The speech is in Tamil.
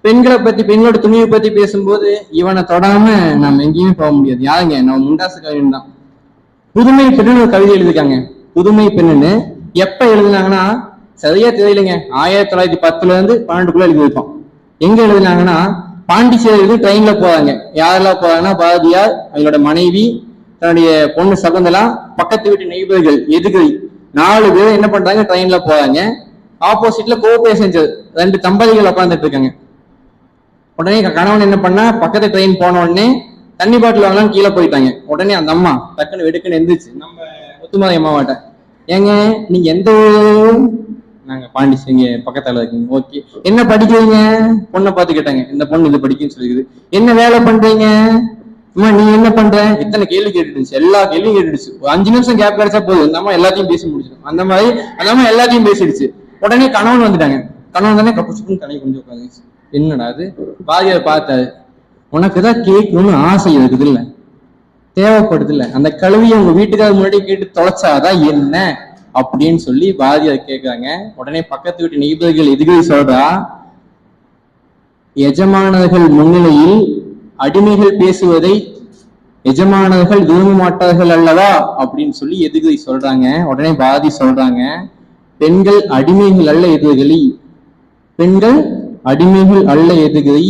பெண்களை பத்தி பெண்களோட துணிவை பத்தி பேசும்போது இவனை தொடாம நம்ம எங்கேயுமே போக முடியாது. யாருங்க? நம்ம முண்டாசு கவிஞன் தான். புதுமை பெண்ணுன்னு ஒரு கவிதை எழுதிருக்காங்க. புதுமை பெண்ணுன்னு எப்ப எழுதினாங்கன்னா சரியா தெரியலைங்க, 1910 இருந்து 12 எழுதியிருப்பான். எங்க எழுதினாங்கன்னா பாண்டிச்சேரிக்கு ட்ரெயின்ல போறாங்க. யாரெல்லாம் போறாங்கன்னா பாரதியார், அவங்களோட மனைவி, தன்னுடைய பொண்ணு சகுந்தலா, பக்கத்து வீட்டு நெய்பர்கள் எதுகை 4 பேர் என்ன பண்றாங்க, ட்ரெயின்ல போறாங்க. ஆப்போசிட்ல கோ பேசஞ்சர் 2 தம்பதிகள் உட்காந்துட்டு இருக்காங்க. உடனே கணவன் என்ன பண்ணா, பக்கத்து ட்ரெயின் போன உடனே தண்ணி பாட்டில் வாங்கலாம்னு கீழே போயிட்டாங்க. உடனே அந்த அம்மா டக்குன்னு வெடுக்குன்னு எந்திரிச்சு நம்ம முத்துமாரி அம்மாவாட்ட, ஏங்க நீங்க எந்த ஊர்? நாங்க பாண்டிச்சேரிங்க பக்கத்துல இருக்கீங்க. ஓகே, என்ன படிக்கிறீங்க? பொண்ணை பார்த்து கேட்டாங்க. இந்த பொண்ணு இது படிக்குன்னு சொல்லிக்குது. என்ன வேலை பண்றீங்க? அம்மா நீ என்ன பண்ற? இத்தனை கேள்வி கேட்டுடுச்சு, எல்லா கேள்வியும் கேட்டுடுச்சு. ஒரு 5 நிமிஷம் கேப் கிடைச்சா போதும், இந்த அம்மா எல்லாத்தையும் பேசி முடிச்சிடும். அந்த மாதிரி அந்த அம்மா எல்லாத்தையும் பேசிடுச்சு. உடனே கணவன் வந்துட்டாங்க. கணவன் தானே கப்புச்சுன்னு தனி கொஞ்சம் உட்காந்துச்சு. என்னடா அது? பாதியார் பார்த்தாரு. உனக்குதான் கேட்கணும்னு ஆசை இருக்குது இல்ல, தேவைப்படுது இல்ல, அந்த கல்வியை உங்க வீட்டுக்காக முன்னாடி கேட்டு தொலைச்சாதான் என்ன அப்படின்னு சொல்லி பாரதியார் கேட்கிறாங்க. உடனே பக்கத்து வீட்டு நெய்பர்கள் எதுகை சொல்றா, எஜமானர்கள் முன்னிலையில் அடிமைகள் பேசுவதை எஜமானர்கள் விரும்ப மாட்டார்கள் அல்லவா அப்படின்னு சொல்லி எதுகை சொல்றாங்க. உடனே பாரதி சொல்றாங்க, பெண்கள் அடிமைகள் அல்ல எதுகளி, பெண்கள் அடிமைகள் அல்ல எதுகை,